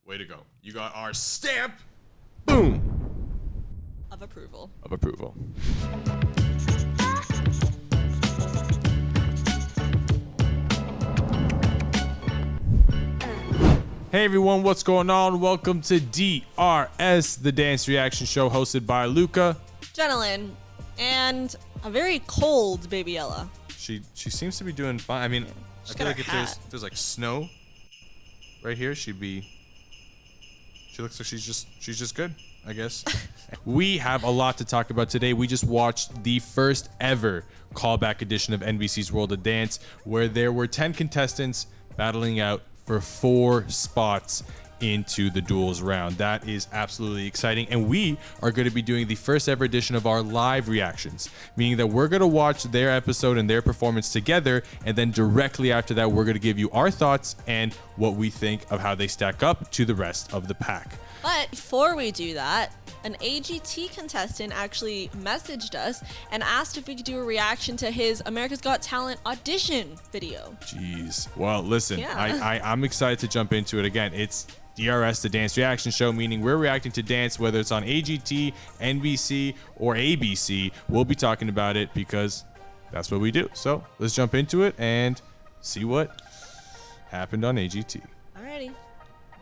Way to go. You got our stamp. Boom. Of approval. Of approval. Hey everyone, what's going on? Welcome to D.R.S, the dance reaction show hosted by Luka Jenalyn and a very cold Baby Ella. She seems to be doing fine. I mean, I feel like if there's like snow right here, she looks like she's just good, I guess. We have a lot to talk about today. We just watched the first ever callback edition of NBC's World of Dance, where there were 10 contestants battling out for 4 spots into the duels round. That is absolutely exciting, and we are going to be doing the first ever edition of our live reactions, meaning that we're going to watch their episode and their performance together, and then directly after that we're going to give you our thoughts and what we think of how they stack up to the rest of the pack. But before we do that, an AGT contestant actually messaged us and asked if we could do a reaction to his America's Got Talent audition video. Jeez. Well, listen, Yeah. I'm excited to jump into it again. It's D.R.S, the dance reaction show, meaning we're reacting to dance, whether it's on AGT, NBC, or ABC. We'll be talking about it because that's what we do. So let's jump into it and see what happened on AGT. Alrighty.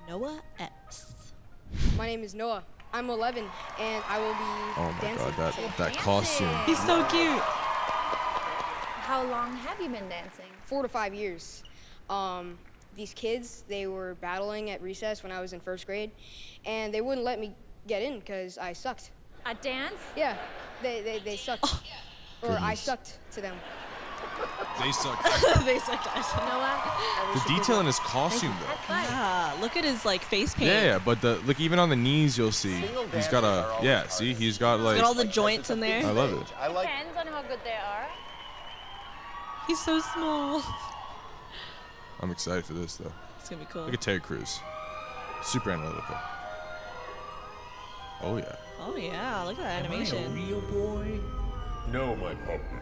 Noah Epps. My name is Noah. I'm 11, and I will be dancing. Oh my god, that costume. He's so cute. How long have you been dancing? 4 to 5 years. These kids, they were battling at recess when I was in 1st grade, and they wouldn't let me get in because I sucked. At dance? Yeah, they sucked. Or I sucked to them. They suck. They sucked us. Noah? The detail in his costume, though. Yeah, look at his like face paint. Yeah, but look, even on the knees, you'll see he's got a See, he's got like. Got all the joints in there. I love it. Depends on how good they are. He's so small. I'm excited for this though. It's gonna be cool. Look at Terry Crews, super analytical. Oh yeah. Oh yeah, look at that animation. Am I a real boy? No, my puppy.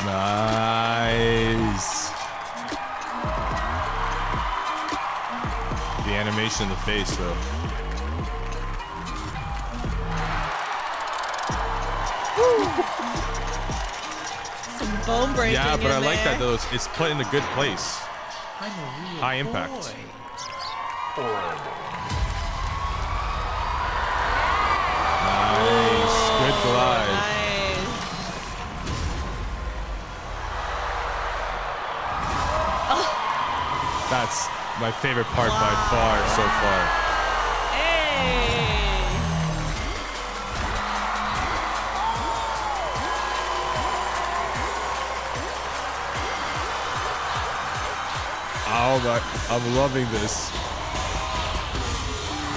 Nice. The animation in the face though. Some bone breaking. Yeah, but I like that though. though. It's put in a good place. I'm a real High impact. boy. Nice. Good glide. Nice. That's my favorite part by far so far. Hey. Oh my, I'm loving this.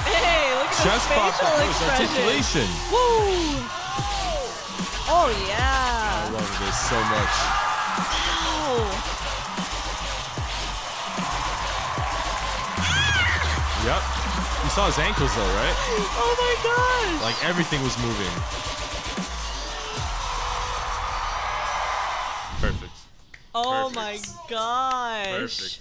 Hey, look at Chest his pop, facial that was expression. articulation. Woo. Oh yeah. I love this so much. Wow. Yep. You saw his ankles though, right? Oh my gosh. Like everything was moving. Perfect. Oh Perfect. my gosh. Perfect.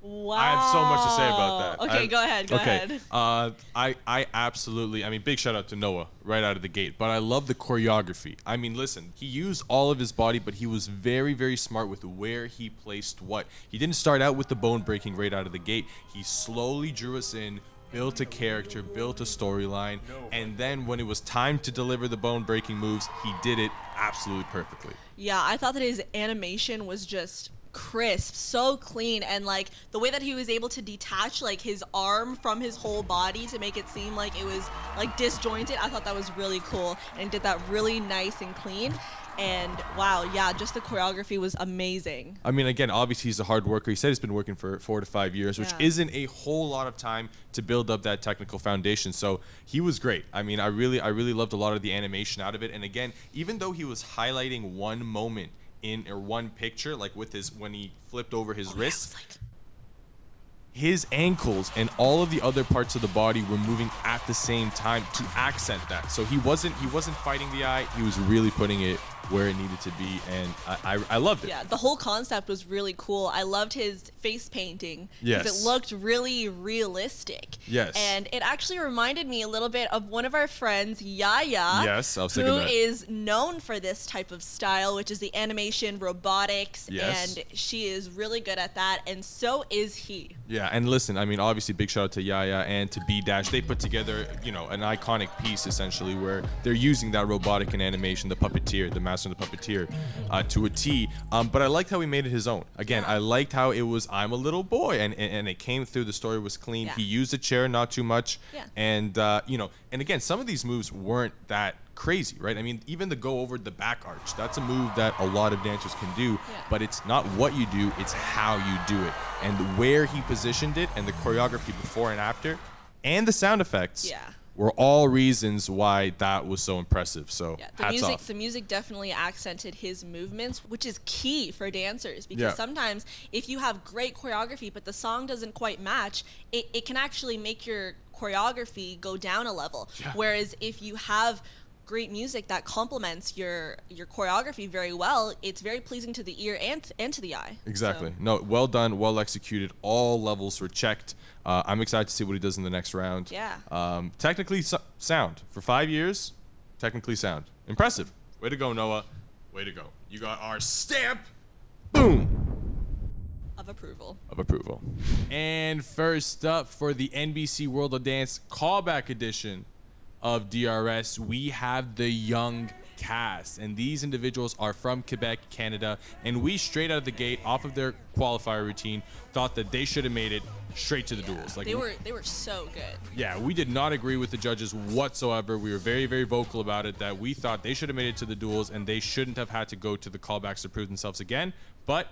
Wow. I have so much to say about that. Okay, go ahead. Go ahead. I absolutely, I mean, big shout out to Noah right out of the gate, but I love the choreography. I mean, listen, he used all of his body, but he was very, very smart with where he placed what. He didn't start out with the bone breaking right out of the gate. He slowly drew us in, built a character, built a storyline, and then when it was time to deliver the bone breaking moves, he did it absolutely perfectly. Yeah, I thought that his animation was just crisp, so clean, and like the way that he was able to detach like his arm from his whole body to make it seem like it was like disjointed. I thought that was really cool and did that really nice and clean. And wow, yeah, just the choreography was amazing. I mean, again, obviously he's a hard worker. He said he's been working for 4 to 5 years, which Yeah. isn't a whole lot of time to build up that technical foundation. So he was great. I mean, I really loved a lot of the animation out of it. And again, even though he was highlighting one moment in or one picture, like with his when he flipped over his wrist, his ankles and all of the other parts of the body were moving at the same time to accent that. So he wasn't fighting the eye. He was really putting it where it needed to be, and I loved it. Yeah, the whole concept was really cool. I loved his face painting because Yes. it looked really realistic. Yes. And it actually reminded me a little bit of one of our friends, Yaya. Yes, I was thinking who that. is known for this type of style, which is the animation robotics. Yes. And she is really good at that, and so is he. Yeah, and listen, I mean, obviously, big shout out to Yaya and to B-Dash. They put together, you know, an iconic piece, essentially, where they're using that robotic and animation, the puppeteer, the master of the puppeteer, to a T. But I liked how he made it his own. Again, I liked how it was, I'm a little boy, and it came through. The story was clean. Yeah. He used a chair, not too much. Yeah. And, you know, and again, some of these moves weren't that crazy, right? I mean, even the go over the back arch, that's a move that a lot of dancers can do, but it's not what you do, it's how you do it. And where he positioned it and the choreography before and after and the sound effects were all reasons why that was so impressive. So hats off. The music definitely accented his movements, which is key for dancers, because sometimes if you have great choreography but the song doesn't quite match, it can actually make your choreography go down a level. Whereas if you have great music that complements your choreography very well, it's very pleasing to the ear and to the eye. Exactly. So. No, well done, well executed. All levels were checked. I'm excited to see what he does in the next round. Yeah. Technically sound. For 5 years, technically sound. Impressive. Way to go, Noah. Way to go. You got our stamp. Boom. Of approval. Of approval. And first up for the NBC World of Dance callback edition of D.R.S, we have the young cast, and these individuals are from Quebec, Canada, and we straight out of the gate, off of their qualifier routine, thought that they should have made it straight to the duels. Like they were so good. Yeah, we did not agree with the judges whatsoever. We were very, very vocal about it, that we thought they should have made it to the duels and they shouldn't have had to go to the callbacks to prove themselves again. But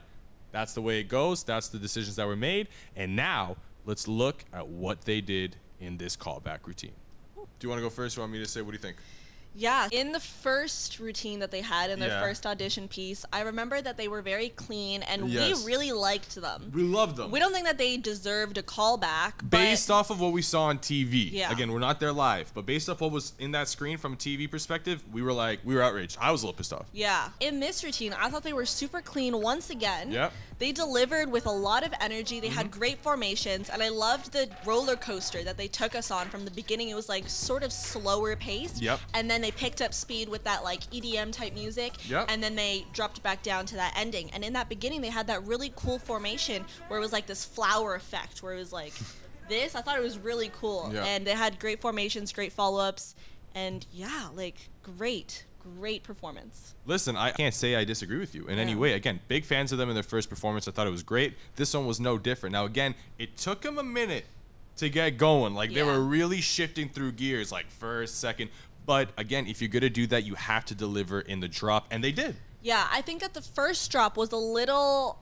that's the way it goes. That's the decisions that were made. And now let's look at what they did in this callback routine. Do you want to go first, or want me to say, what do you think? Yeah, in the first routine that they had in their first audition piece, I remember that they were very clean, and we really liked them. We loved them. We don't think that they deserved a callback. Based off of what we saw on TV. Yeah. Again, we're not there live, but based off what was in that screen from a TV perspective, we were outraged. I was a little pissed off. Yeah. In this routine, I thought they were super clean once again. Yep. They delivered with a lot of energy. They had great formations, and I loved the roller coaster that they took us on from the beginning. It was like sort of slower paced. Yep. And then they picked up speed with that like EDM type music. Yep. And then they dropped back down to that ending. And in that beginning, they had that really cool formation where it was like this flower effect, where it was like this. I thought it was really cool. Yeah. And they had great formations, great follow-ups, and yeah, like great performance. Listen, I can't say I disagree with you in any way. Again, big fans of them in their first performance. I thought it was great. This one was no different. Now, again, it took them a minute to get going. Like, they were really shifting through gears, like first, second. But again, if you're going to do that, you have to deliver in the drop. And they did. Yeah, I think that the first drop was a little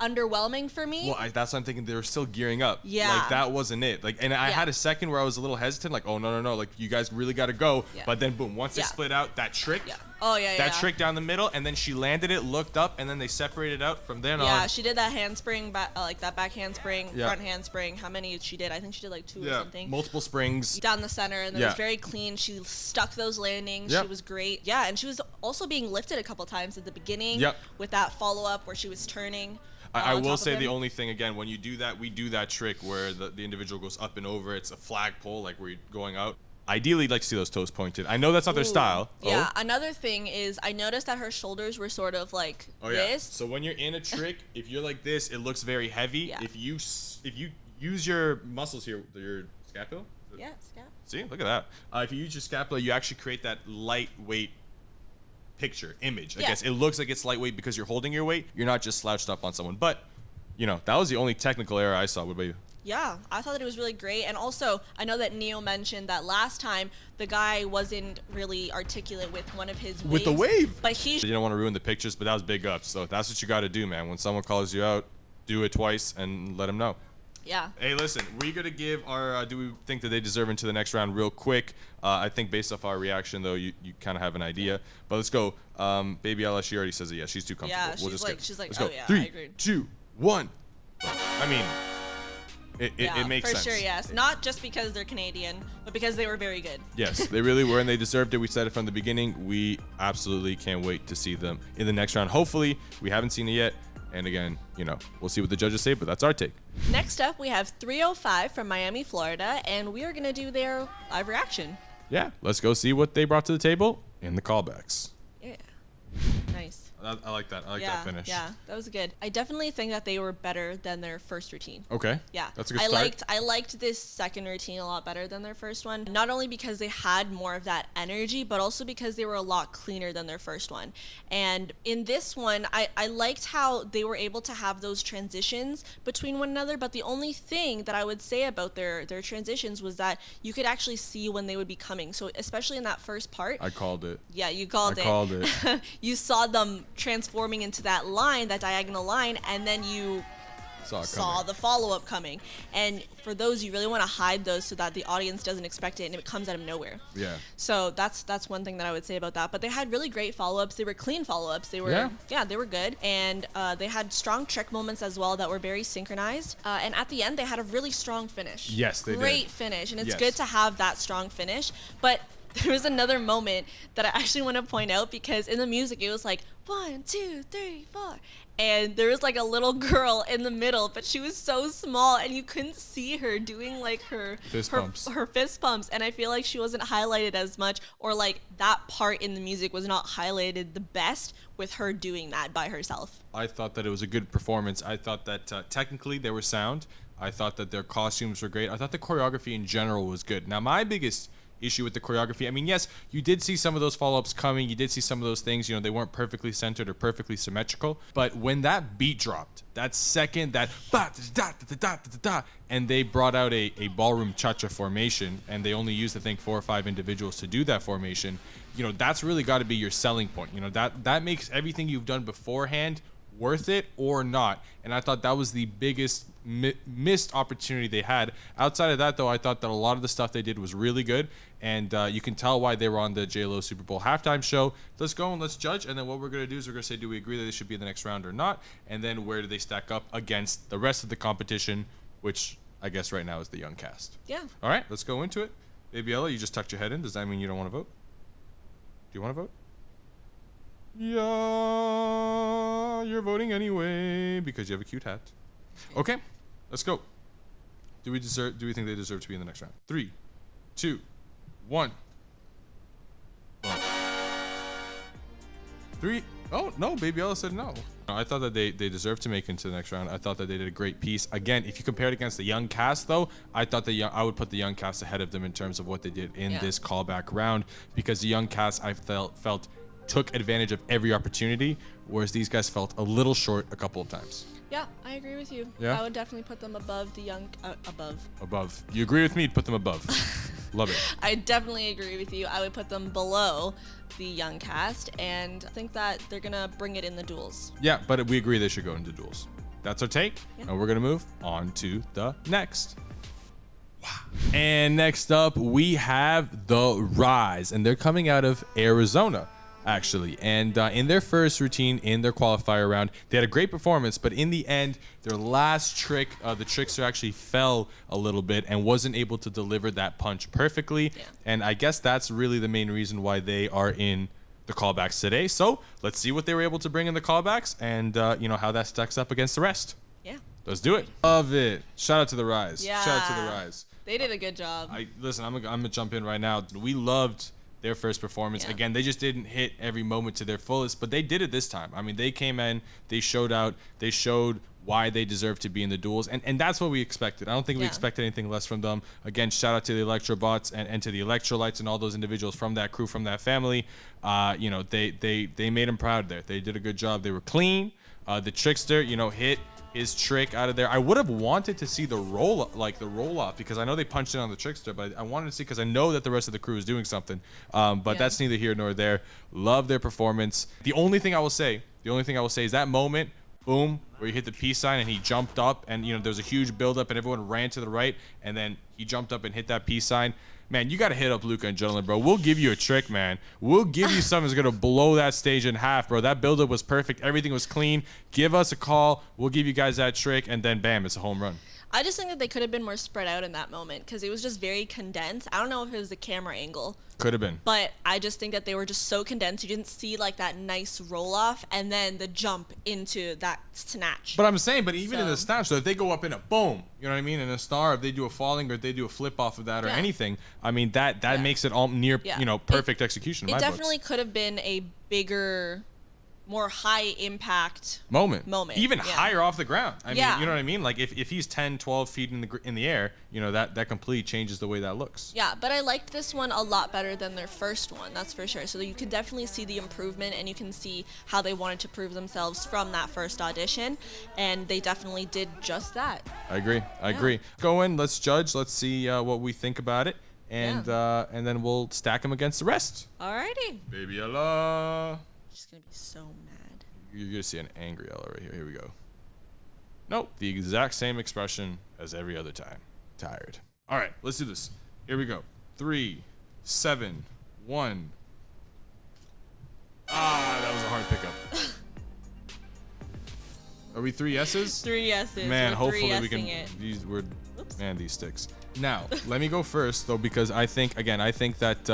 underwhelming for me. Well, that's what I'm thinking. They were still gearing up. Yeah. Like, that wasn't it. Like, and I had a second where I was a little hesitant. Like, oh, no. Like, you guys really got to go. Yeah. But then, boom, once they split out, that trick. Yeah. Oh, yeah, That trick down the middle, and then she landed it, looked up, and then they separated out from then on. Yeah, she did that handspring, like that back handspring, front handspring. How many she did? I think she did like 2 or something. Multiple springs. Down the center, and it was very clean. She stuck those landings. She was great. Yeah, and she was also being lifted a couple times at the beginning with that follow-up where she was turning. I will say the only thing, again, when you do that, we do that trick where the individual goes up and over. It's a flagpole, like where you're going out. Ideally, like to see those toes pointed. I know that's not their style. Yeah, another thing is I noticed that her shoulders were sort of like this. So when you're in a trick, if you're like this, it looks very heavy. Yeah. If you use your muscles here, your scapula. Yeah, scap. See, look at that. If you use your scapula, you actually create that lightweight image. I guess it looks like it's lightweight because you're holding your weight. You're not just slouched up on someone. But you know, that was the only technical error I saw. What about you? Yeah, I thought that it was really great. And also, I know that NEYO mentioned that last time the guy wasn't really articulate with one of his waves. With the wave. But You don't want to ruin the pictures, but that was big ups. So that's what you got to do, man. When someone calls you out, do it twice and let them know. Yeah. Hey, listen, we're going to give our, do we think that they deserve into the next round real quick? I think based off our reaction, though, you kind of have an idea. But let's go. Baby Ella, she already says it. Yeah, she's too comfortable. Yeah, she's like, let's oh go. yeah, 3, I agree. 2, 1. I mean, It makes sense. For sure, yes. Not just because they're Canadian, but because they were very good. Yes, they really were, and they deserved it. We said it from the beginning. We absolutely can't wait to see them in the next round. Hopefully, we haven't seen it yet. And again, you know, we'll see what the judges say, but that's our take. Next up, we have 305 from Miami, Florida, and we are going to do their live reaction. Yeah, let's go see what they brought to the table in the callbacks. Yeah. Nice. I like that. I like that finish. Yeah, that was good. I definitely think that they were better than their first routine. Okay. Yeah. That's a good start. I liked this second routine a lot better than their first one. Not only because they had more of that energy, but also because they were a lot cleaner than their first one. And in this one, I liked how they were able to have those transitions between one another, but the only thing that I would say about their transitions was that you could actually see when they would be coming. So especially in that first part. I called it. Yeah, you called it. I called it. You saw them transforming into that line, that diagonal line, and then you saw the follow-up coming. And for those, you really want to hide those so that the audience doesn't expect it and it comes out of nowhere. Yeah. So that's one thing that I would say about that. But they had really great follow-ups. They were clean follow-ups. They were they were good. And they had strong trick moments as well that were very synchronized. And at the end, they had a really strong finish. Yes, they did. Great finish. And it's good to have that strong finish. But there was another moment that I actually want to point out, because in the music it was like 1, 2, 3, 4, and there was like a little girl in the middle, but she was so small and you couldn't see her doing like her fist pumps, and I feel like she wasn't highlighted as much, or like that part in the music was not highlighted the best with her doing that by herself. I thought that it was a good performance. I thought that technically they were sound. I thought that their costumes were great. I thought the choreography in general was good. Now my biggest issue with the choreography, I mean, yes, you did see some of those follow-ups coming, you did see some of those things, you know, they weren't perfectly centered or perfectly symmetrical, but when that beat dropped, that second, that and they brought out a ballroom cha-cha formation, and they only used, I think, 4 or 5 individuals to do that formation, you know, that's really got to be your selling point. You know, that makes everything you've done beforehand worth it or not. And I thought that was the biggest missed opportunity they had. Outside of that, though, I thought that a lot of the stuff they did was really good, and you can tell why they were on the J.Lo Super Bowl halftime show. Let's go and let's judge, and then what we're going to do is we're going to say, do we agree that they should be in the next round or not, and then where do they stack up against the rest of the competition, which I guess right now is the young cast. Yeah. All right, let's go into it. Baby Ella, you just tucked your head in. Does that mean you don't want to vote? Do you want to vote? Yeah, you're voting anyway because you have a cute hat. Okay, let's go. Do we think they deserve to be in the next round? 3, 2, 1. Boom. 3. Oh no, Baby Ella said no. I thought that they deserved to make it into the next round. I thought that they did a great piece. Again, if you compare it against the young cast, though, I thought I would put the young cast ahead of them in terms of what they did in this callback round, because the young cast I felt took advantage of every opportunity, whereas these guys felt a little short a couple of times. Yeah, I agree with you. Yeah? I would definitely put them above the young, Above. You agree with me? Put them above. Love it. I definitely agree with you. I would put them below the young cast, and I think that they're gonna bring it in the duels. Yeah, but we agree they should go into duels. That's our take, and we're gonna move on to the next. Wow. And next up, we have the Rise, and they're coming out of Arizona, actually. And in their first routine, in their qualifier round, they had a great performance, but in the end, their last trick, the trickster actually fell a little bit and wasn't able to deliver that punch perfectly. Yeah. And I guess that's really the main reason why they are in the callbacks today. So let's see what they were able to bring in the callbacks, and you know, how that stacks up against the rest. Yeah. Let's do it. Love it. Shout out to the Rise. Yeah. Shout out to the Rise. They did a good job. Listen, I'm gonna jump in right now. We loved their first performance. Yeah. Again, they just didn't hit every moment to their fullest, but they did it this time. I mean, they came in, they showed out, they showed why they deserve to be in the duels, and that's what we expected. I don't think we expected anything less from them. Again, shout out to the Electrobots and to the Electrolytes and all those individuals from that crew, from that family. You know, they made them proud there. They did a good job. They were clean. The trickster, you know, hit his trick out of there. I would have wanted to see the roll off, because I know they punched in on the trickster, but I wanted to see, because I know that the rest of the crew is doing something. But that's neither here nor there. Love their performance. The only thing I will say is that moment, boom, where he hit the peace sign and he jumped up, and you know, there was a huge buildup and everyone ran to the right, and then he jumped up and hit that peace sign. Man, you got to hit up Luka Jenalyn, bro. We'll give you a trick, man. We'll give you something that's going to blow that stage in half, bro. That buildup was perfect. Everything was clean. Give us a call. We'll give you guys that trick, and then, bam, it's a home run. I just think that they could have been more spread out in that moment because it was just very condensed. I don't know if it was the camera angle. Could have been. But I just think that they were just so condensed. You didn't see like that nice roll off and then the jump into that snatch. But I'm saying, even in the snatch, so if they go up in a boom, you know what I mean, in a star, if they do a falling or if they do a flip off of that or anything, I mean, that makes it all near, perfect exexecution in my books. It definitely books. could have been a bigger, more high impact moment. Even yeah. higher off the ground. I mean, Yeah. you know what I mean? Like if he's 10, 12 feet in the air, you know, that completely changes the way that looks. Yeah, but I liked this one a lot better than their first one, that's for sure. So you can definitely see the improvement and you can see how they wanted to prove themselves from that first audition, and they definitely did just that. I agree. Go in, let's judge, let's see what we think about it, and then we'll stack them against the rest. Alrighty. Baby Ella. She's gonna be so mad. You're gonna see an angry Ella right here. Here we go. Nope, the exact same expression as every other time. Tired. All right, let's do this. Here we go. 3, 7, 1. That was a hard pickup. Are we 3 yeses? 3 yeses. Man, we're hopefully we can. it. These sticks. Now, let me go first though, because I think that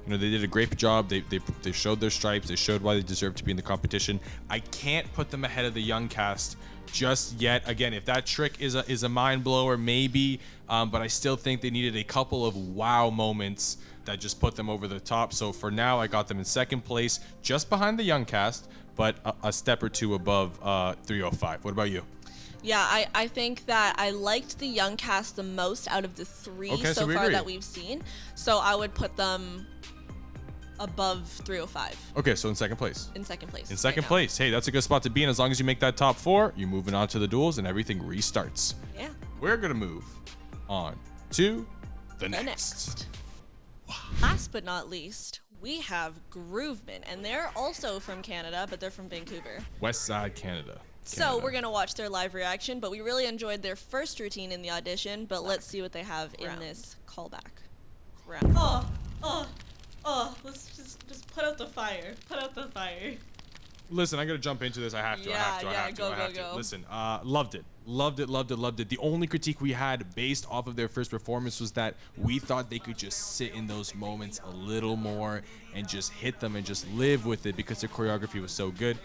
they did a great job. They showed their stripes. They showed why they deserve to be in the competition. I can't put them ahead of the young cast just yet. Again, if that trick is a mind blower, maybe, but I still think they needed a couple of wow moments that just put them over the top. So for now, I got them in second place, just behind the young cast, but a step or two above 305. What about you? Yeah, I think that I liked the young cast the most out of the 3 so far agree. that we've seen. So I would put them above 305. Okay, so in second place. In second place. In second place. Hey, that's a good spot to be in. As long as you make that top 4, you're moving on to the duels and everything restarts. Yeah. We're going to move on to the next. Last but not least, we have Grooveman, and they're also from Canada, but they're from Vancouver. West Side, Canada. So we're going to watch their live reaction, but we really enjoyed their first routine in the audition, but let's see what they have in this callback round. Let's just put out the fire. Put out the fire. Listen, I got to jump into this. I have to. I have to. Listen, loved it. The only critique we had based off of their first performance was that we thought they could just sit in those moments a little more and just hit them and just live with it because their choreography was so good.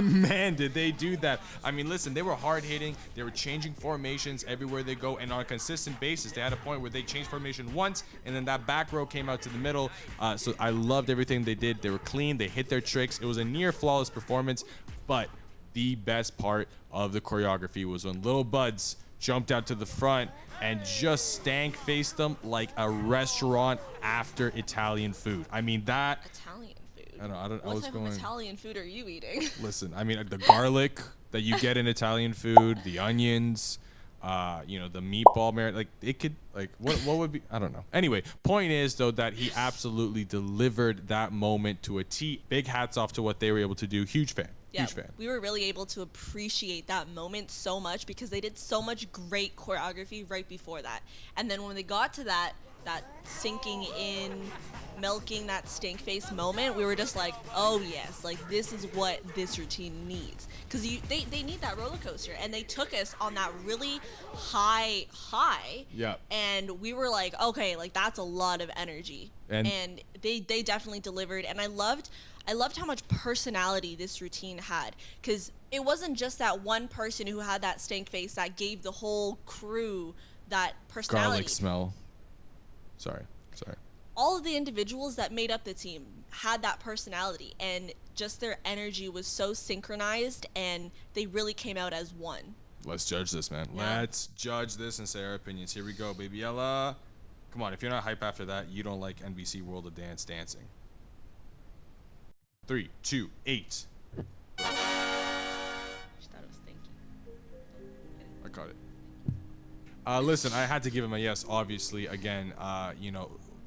Man, did they do that. I mean, listen, they were hard hitting. They were changing formations everywhere they go, and on a consistent basis. They had a point where they changed formation once, and then that back row came out to the middle. So I loved everything they did. They were clean. They hit their tricks. It was a near flawless performance, but the best part of the choreography was when Little Buds jumped out to the front and just stank-faced them like a restaurant after Italian food. I mean, that... Italian. What type of Italian food are you eating? Listen, I mean, the garlic that you get in Italian food, the onions, the meatball marinade, like it could, like what would be, I don't know. Anyway, point is though that he absolutely delivered that moment to a T. Big hats off to what they were able to do. Huge fan. Yeah, Huge fan. We were really able to appreciate that moment so much because they did so much great choreography right before that. And then when they got to that sinking in, milking that stink face moment, we were just like, oh yes, like this is what this routine needs. Because they need that roller coaster, and they took us on that really high. Yeah. And we were like, okay, like that's a lot of energy. And they definitely delivered, and I loved how much personality this routine had, because it wasn't just that one person who had that stink face that gave the whole crew that personality. Garlic smell. Sorry. All of the individuals that made up the team had that personality, and just their energy was so synchronized, and they really came out as one. Let's judge this, man. Yeah. Let's judge this and say our opinions. Here we go, baby Ella. Come on, if you're not hype after that, you don't like NBC World of Dance dancing. 3, 2, 8. She thought it was stinky. I caught it. Listen, I had to give him a yes, obviously. Again,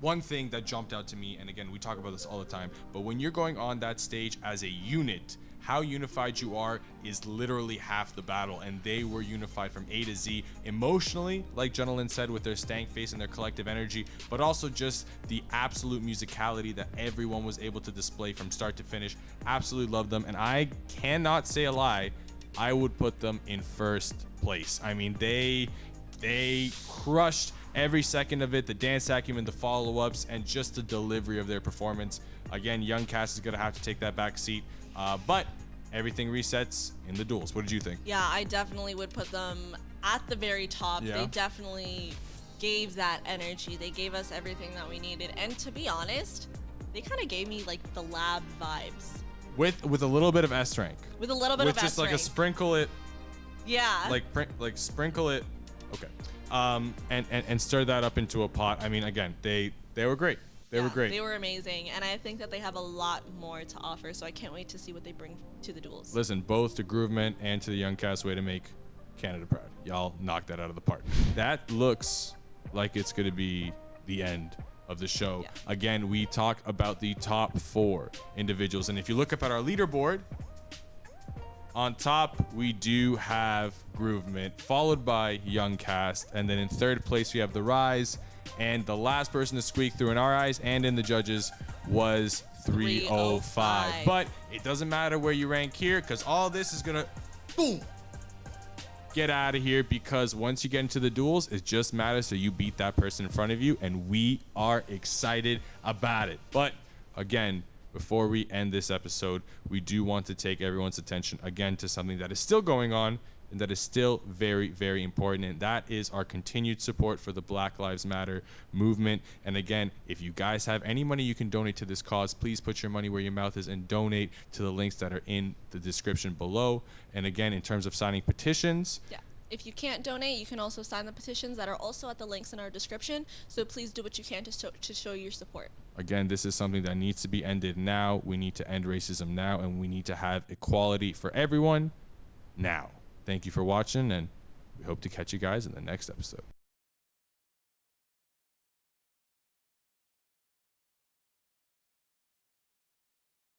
one thing that jumped out to me, and again, we talk about this all the time, but when you're going on that stage as a unit, how unified you are is literally half the battle, and they were unified from A to Z emotionally, like Jenalyn said, with their stank face and their collective energy, but also just the absolute musicality that everyone was able to display from start to finish. Absolutely love them, and I cannot say a lie, I would put them in first place. I mean, they They crushed every second of it, the dance acumen, the follow-ups, and just the delivery of their performance. Again, young cast is going to have to take that back seat, but everything resets in the duels. What did you think? Yeah, I definitely would put them at the very top. Yeah. They definitely gave that energy. They gave us everything that we needed. And to be honest, they kind of gave me like the lab vibes. With a little bit of S rank. With a little bit With of just like a S-rank. sprinkle it, Yeah. like sprinkle it. Okay. And stir that up into a pot. I mean, again, they were great. They were great. They were amazing, and I think that they have a lot more to offer, so I can't wait to see what they bring to the duels. Listen, both to Groovement and to the Young Cast, way to make Canada proud. Y'all knocked that out of the park. That looks like it's going to be the end of the show. Yeah. Again, we talk about the top 4 individuals, and if you look up at our leaderboard, on top, we do have Groovement, followed by Young Cast, and then in 3rd place, we have The Rise, and the last person to squeak through in our eyes and in the judges was 305. But it doesn't matter where you rank here, because all this is gonna, boom, get out of here, because once you get into the duels, it just matters so you beat that person in front of you, and we are excited about it. But again, before we end this episode, we do want to take everyone's attention again to something that is still going on and that is still very, very important, and that is our continued support for the Black Lives Matter movement. And again, if you guys have any money you can donate to this cause, please put your money where your mouth is and donate to the links that are in the description below. And again, in terms of signing petitions, Yeah. If you can't donate, you can also sign the petitions that are also at the links in our description. So please do what you can to show your support. again, this is something that needs to be ended now. We need to end racism now, and we need to have equality for everyone now. Thank you for watching, and we hope to catch you guys in the next episode.